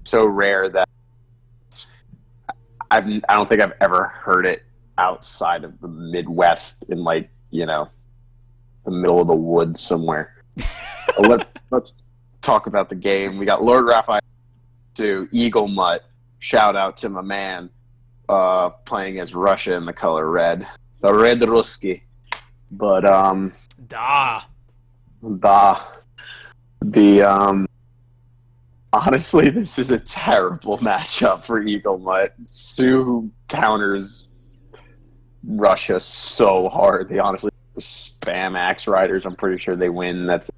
so rare that I don't think I've ever heard it outside of the Midwest in, like, you know, the middle of the woods somewhere. Let's talk about the game. We got LordRaphael to EAGLEMUT. Shout out to my man playing as Russia in the color red. The Red Ruski. But, Da. Honestly, this is a terrible matchup for EAGLEMUT. Sue counters Russia so hard. They honestly spam Axe Riders. I'm pretty sure they win. That's.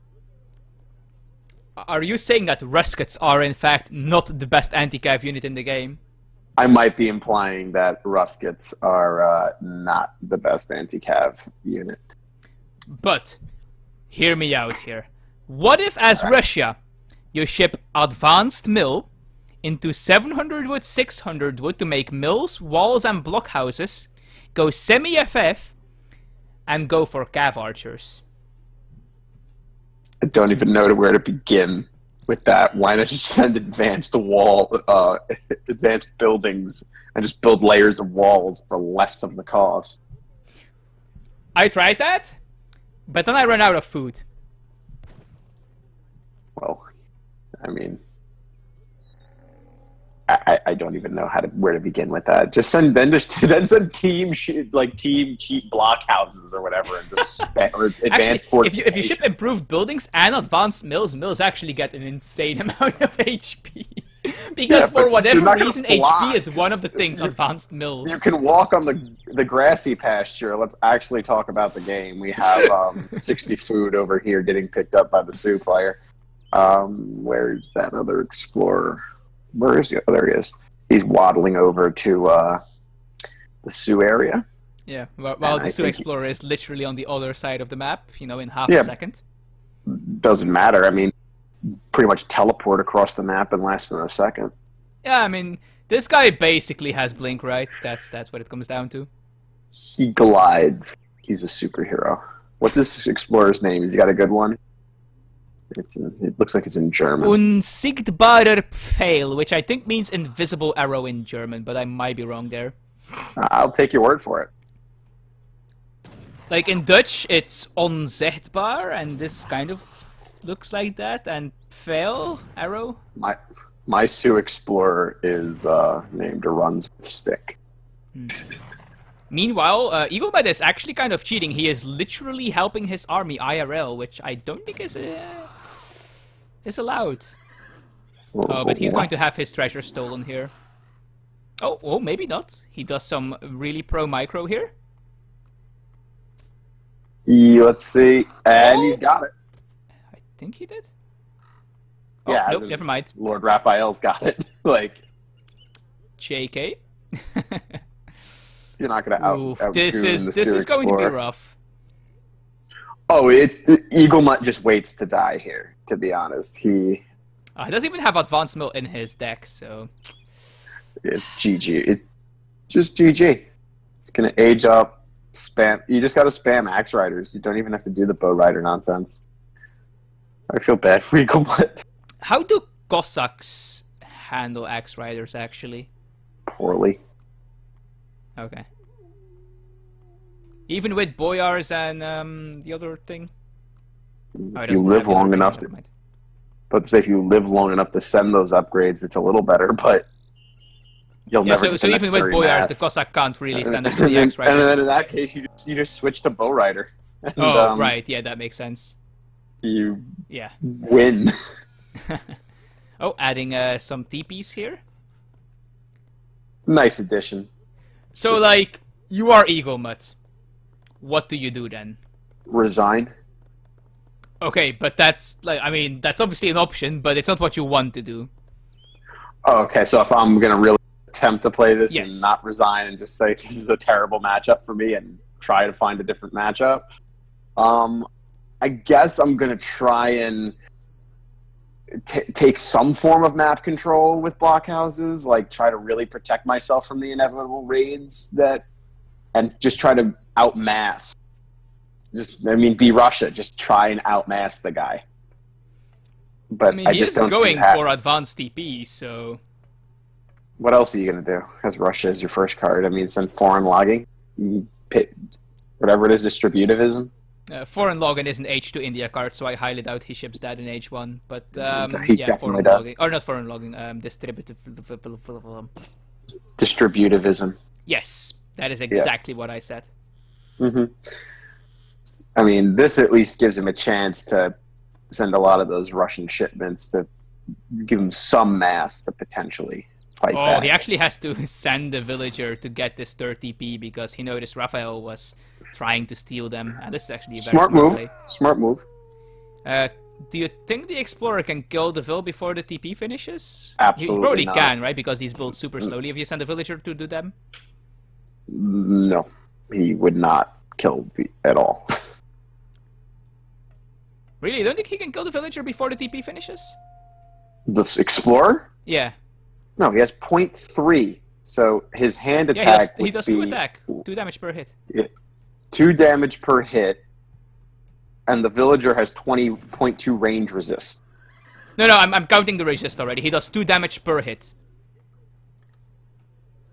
Are you saying that Ruskets are in fact not the best anti-cav unit in the game? I might be implying that Ruskets are not the best anti-cav unit. But, hear me out here. What if, as Russia, you ship advanced mill into 700 wood, 600 wood to make mills, walls, and blockhouses, go semi-FF, and go for cav archers? I don't even know where to begin with that. Why not just send advanced buildings and just build layers of walls for less of the cost? I tried that, but then I ran out of food. Well, I mean, I don't even know where to begin with that. Just send team cheap block houses or whatever, and just or advanced actually, if you ship improved buildings and advanced mills actually get an insane amount of HP. Because for whatever reason, HP is one of the things advanced mills. You can walk on the grassy pasture. Let's actually talk about the game. We have 60 food over here getting picked up by the Sioux player. Where's that other explorer? Where is he? Oh, there he is. He's waddling over to the Sioux area. Yeah, while the Sioux explorer is literally on the other side of the map, you know, in half a second. Doesn't matter. I mean, pretty much teleport across the map in less than a second. Yeah, I mean, this guy basically has blink, right? That's what it comes down to. He glides. He's a superhero. What's this explorer's name? Has he got a good one? It looks like it's in German. Unsichtbarer Pfeil, which I think means invisible arrow in German, but I might be wrong there. I'll take your word for it. Like in Dutch, it's onzichtbaar, and this kind of looks like that. And Pfeil, arrow. My Sioux explorer is named Runs with Stick. Meanwhile, EAGLEMUT is actually kind of cheating. He is literally helping his army IRL, which I don't think is allowed. But he's going to have his treasure stolen here. Oh, maybe not. He does some really pro-micro here. Yeah, let's see. And he's got it. I think he did. Yeah, nope, never mind. LordRaphael's got it. Like, JK. You're not going to out this is going to be rough. Oh, EAGLEMUT just waits to die here, to be honest. He doesn't even have advanced mill in his deck, so... GG. Just GG. It's going to age up, spam... You just got to spam Axe Riders. You don't even have to do the Bow Rider nonsense. I feel bad for EAGLEMUT. How do Cossacks handle Axe Riders, actually? Poorly. Okay. Even with Boyars and the other thing? If you live long enough to... But say if you live long enough to send those upgrades, it's a little better, but... You'll never get so even with Boyars, the Cossack can't really stand up to the Axe Rider. And then in that case, you just switch to Bow Rider. And, right. Yeah, that makes sense. You win. Adding some TPs here. Nice addition. So, like, you are EAGLEMUT. What do you do then? Resign. Okay, but that's, like, I mean, that's obviously an option, but it's not what you want to do. Oh, okay, so if I'm going to really attempt to play this and not resign and just say this is a terrible matchup for me and try to find a different matchup, I guess I'm going to try and take some form of map control with blockhouses, like try to really protect myself from the inevitable raids and just try to outmass. Be Russia. Just try and outmass the guy. But I mean, he is going for advanced TP, so... What else are you going to do as Russia as your first card? I mean, send foreign logging? Whatever it is, distributivism? Foreign logging is an H2 India card, so I highly doubt he ships that in H1. But, he yeah, foreign does. logging. Or not foreign logging, Distributivism. Yes, that is exactly what I said. I mean, this at least gives him a chance to send a lot of those Russian shipments to give him some mass to potentially fight back. He actually has to send a villager to get this third TP because he noticed Raphael was trying to steal them. And this is actually a very smart move. Play. Smart move. Do you think the Explorer can kill the Vil before the TP finishes? Absolutely He probably not. Can, right? Because these build super slowly if you send a villager to do them? No, he would not kill at all. Really? You don't think he can kill the villager before the TP finishes? This Explorer? Yeah. No, he has 0.3. So his hand attack he does 2 attack. 2 damage per hit. 2 damage per hit. And the villager has 20.2 range resist. No, I'm counting the resist already. He does 2 damage per hit.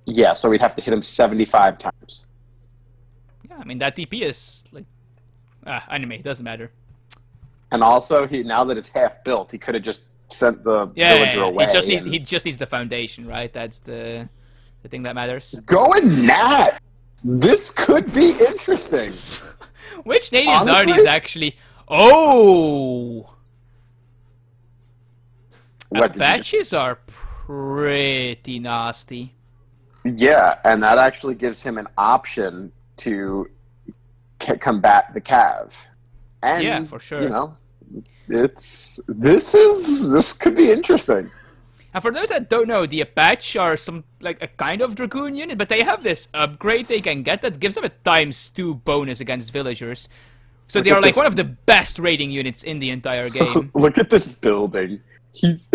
Yeah, so we'd have to hit him 75 times. Yeah, I mean, that TP is, like... anime, doesn't matter. And also, now that it's half built, he could have just sent the villager away. He just needs the foundation, right? That's the thing that matters. Going Nat! This could be interesting. Which natives are these, actually? Oh! Apaches are pretty nasty. Yeah, and that actually gives him an option to combat the Cav. And, yeah, for sure. You know, this could be interesting. And for those that don't know, the Apache are a kind of Dragoon unit, but they have this upgrade they can get that gives them a �2 bonus against villagers. So they are like one of the best raiding units in the entire game. Look at this building. He's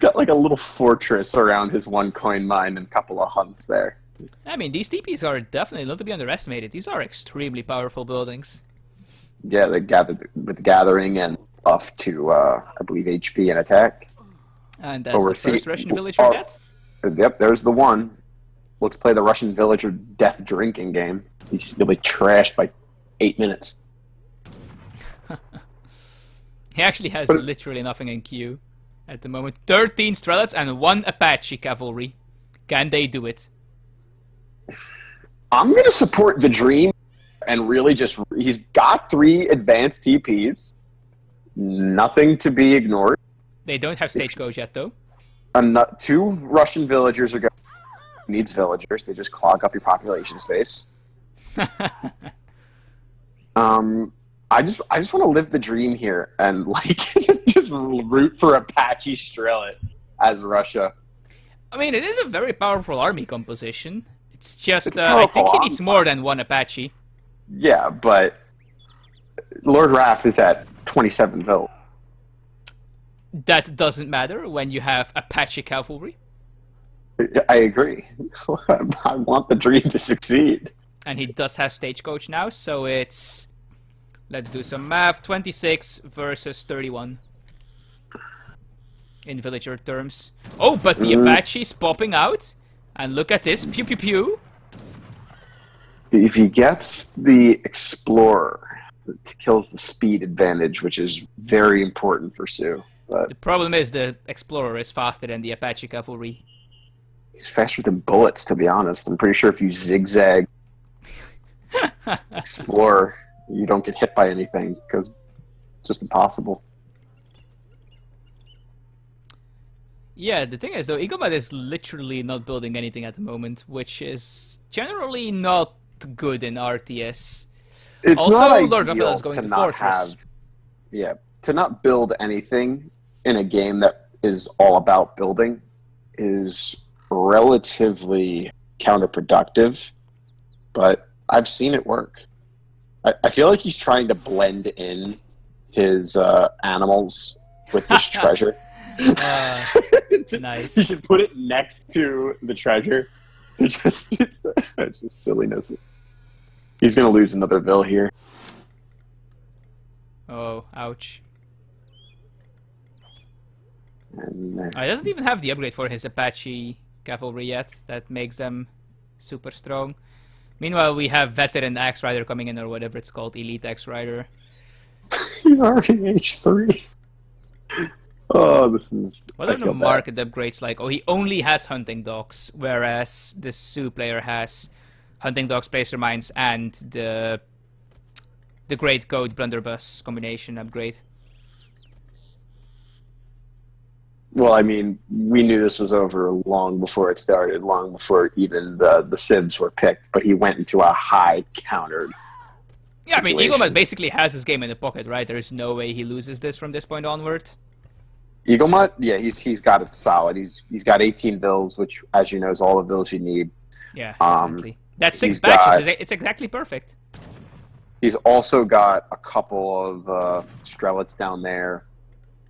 got like a little fortress around his 1 coin mine and a couple of hunts there. I mean, these TPs are definitely not to be underestimated. These are extremely powerful buildings. Yeah, they gathered with the gathering and off to, I believe, HP and attack. And that's the first Russian villager death? Yep, there's the one. Let's play the Russian villager death drinking game. He'll be trashed by 8 minutes. He actually has literally nothing in queue at the moment. 13 Strelets and 1 Apache cavalry. Can they do it? I'm going to support the dream and really just... He's got 3 advanced TPs. Nothing to be ignored. They don't have stagecoach yet, though. 2 Russian villagers are going... Needs villagers. They just clog up your population space. I just want to live the dream here and like just root for Apache Strellet as Russia. I mean, it is a very powerful army composition. It's just I think he needs more than 1 Apache. Yeah, but LordRaphael is at 27 vil. That doesn't matter when you have Apache cavalry. I agree. I want the dream to succeed. And he does have stagecoach now, so it's... Let's do some math. 26 versus 31. In villager terms. Oh, but the Apache's popping out. And look at this. Pew pew pew. If he gets the Explorer, it kills the speed advantage, which is very important for Sue. But the problem is the Explorer is faster than the Apache cavalry. He's faster than bullets, to be honest. I'm pretty sure if you zigzag Explorer, you don't get hit by anything, because it's just impossible. Yeah, the thing is, though, EAGLEMUT is literally not building anything at the moment, which is generally not good in RTS. It's also, not LordRaphael is going to Fortress. To not build anything in a game that is all about building is relatively counterproductive, but I've seen it work. I feel like he's trying to blend in his animals with this treasure. Nice. You should put it next to the treasure. It's just silliness. He's going to lose another vil here. Oh, ouch. And, He doesn't even have the upgrade for his Apache cavalry yet. That makes them super strong. Meanwhile, we have Veteran Axe Rider coming in, or whatever it's called, Elite Axe Rider. He's already H3. Oh, this is... What are the market upgrades like? Oh, he only has Hunting Dogs, whereas the Sioux player has Hunting Dogs, Placer Mines, and the Great Goat Blunderbuss combination upgrade. Well, I mean, we knew this was over long before it started, long before even the civs were picked, but he went into a high countered Yeah, I mean, EAGLEMUT basically has his game in the pocket, right? There's no way he loses this from this point onward. EAGLEMUT, yeah, he's got it solid. He's got 18 bills, which, as you know, is all the bills you need. Yeah, exactly. That's 6 batches. It's exactly perfect. He's also got a couple of Strelets down there.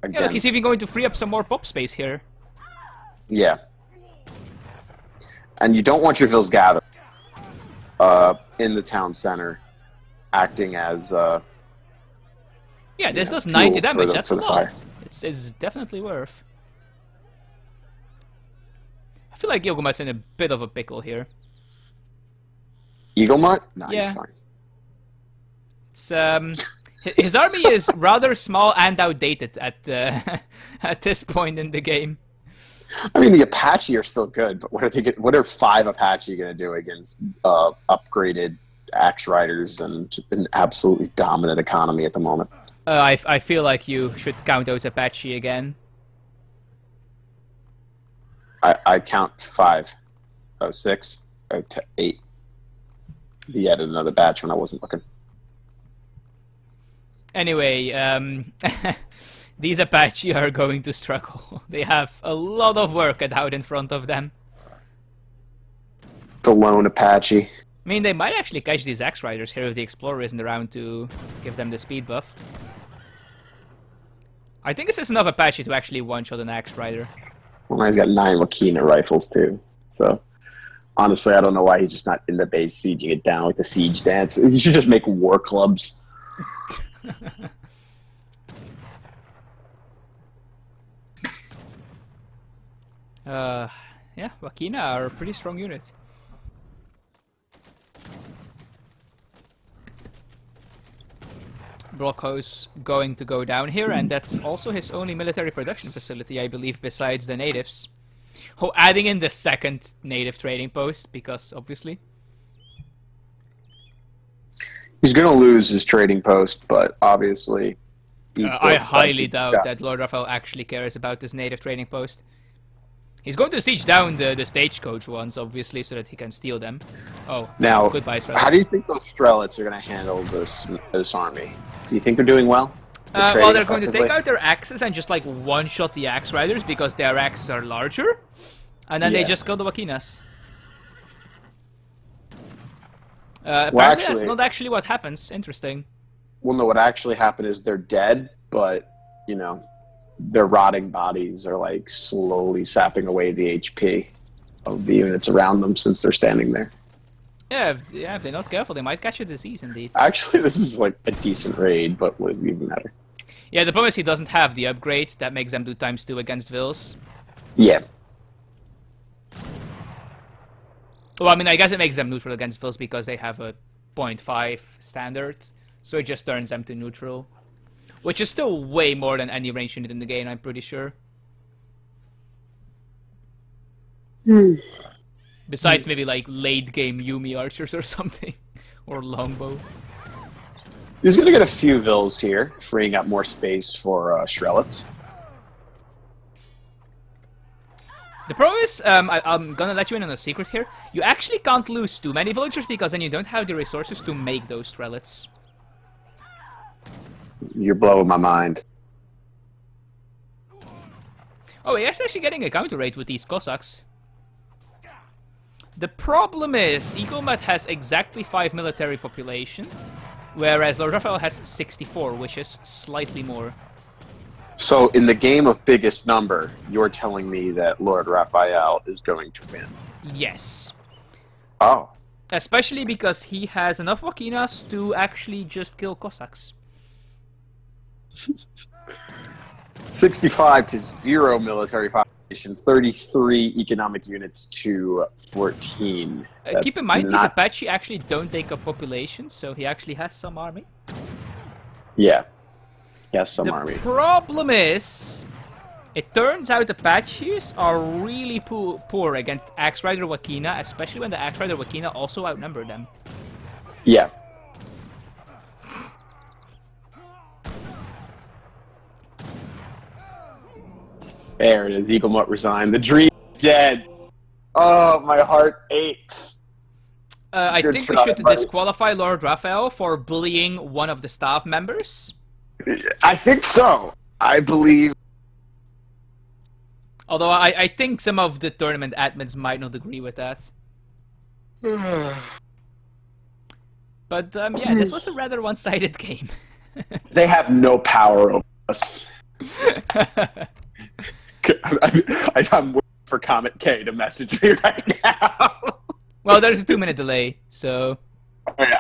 Yeah, look, he's even going to free up some more pop space here. Yeah. And you don't want your vills gathered in the town center, acting as yeah, this does 90 damage. That's a lot. It's definitely worth. I feel like EAGLEMUT's in a bit of a pickle here. EAGLEMUT? No, yeah. He's fine. It's his army is rather small and outdated at at this point in the game. I mean, the Apache are still good, but what are they? What are 5 Apache going to do against upgraded Axe Riders and an absolutely dominant economy at the moment? I feel like you should count those Apache again. I count 5. Oh, 6. Oh, 8. He added another batch when I wasn't looking. Anyway, these Apache are going to struggle. They have a lot of work out in front of them. The lone Apache. I mean, they might actually catch these Axe Riders here if the Explorer isn't around to give them the speed buff. I think this is enough Apache to actually one-shot an Axe Rider. Well, he's got 9 Wakina rifles, too. So, honestly, I don't know why he's just not in the base sieging it down like the siege dance. You should just make war clubs. Yeah, Wakina are a pretty strong unit. Brockho's going to go down here, and that's also his only military production facility, I believe, besides the natives. Oh, adding in the 2nd native trading post, because obviously. He's going to lose his trading post, but obviously... I highly doubt that LordRaphael actually cares about this native trading post. He's going to siege down the stagecoach ones, obviously, so that he can steal them. Oh, now, goodbye, Strelets. How do you think those Strelets are going to handle this army? Do you think they're doing well? Well, they're going to take out their axes and just, like, one-shot the Axe Riders because their axes are larger. And then they just kill the Wakinas. Apparently that's not actually what happens. Interesting. Well, no, what actually happened is they're dead, but, you know, their rotting bodies are, like, slowly sapping away the HP of the units around them since they're standing there. Yeah, if they're not careful, they might catch a disease, indeed. Actually, this is, like, a decent raid, but what does it even matter? Yeah, the problem is he doesn't have the upgrade that makes them do ×2 against Vills. Yeah. Well, I mean, I guess it makes them neutral against Vills because they have a 0.5 standard, so it just turns them to neutral. Which is still way more than any ranged unit in the game, I'm pretty sure. Besides maybe like late game Yumi archers or something. Or longbow. He's going to get a few Vills here, freeing up more space for Strelets. The problem is, I'm gonna let you in on a secret here. You actually can't lose too many villagers because then you don't have the resources to make those Strelets. You're blowing my mind. Oh, he's actually getting a counter raid with these Cossacks. The problem is, EAGLEMUT has exactly 5 military population, whereas LordRaphael has 64, which is slightly more. So, in the game of biggest number, you're telling me that LordRaphael is going to win? Yes. Oh. Especially because he has enough Wakinas to actually just kill Cossacks. 65 to 0 military population, 33 economic units to 14. Keep in mind, these Apache actually don't take up population, so he actually has some army. Yeah. He has some army. The problem is, it turns out Apaches are really poor against Axe Rider Wakina, especially when the Axe Rider Wakina also outnumber them. Yeah. There it is. EAGLEMUT resigned. The dream is dead. Oh, my heart aches. I think we should disqualify LordRaphael for bullying one of the staff members. I think so. I believe. Although I think some of the tournament admins might not agree with that. But yeah, this was a rather one-sided game. They have no power over us. I'm waiting for Comet K to message me right now. Well, there's a 2-minute delay, so... Okay,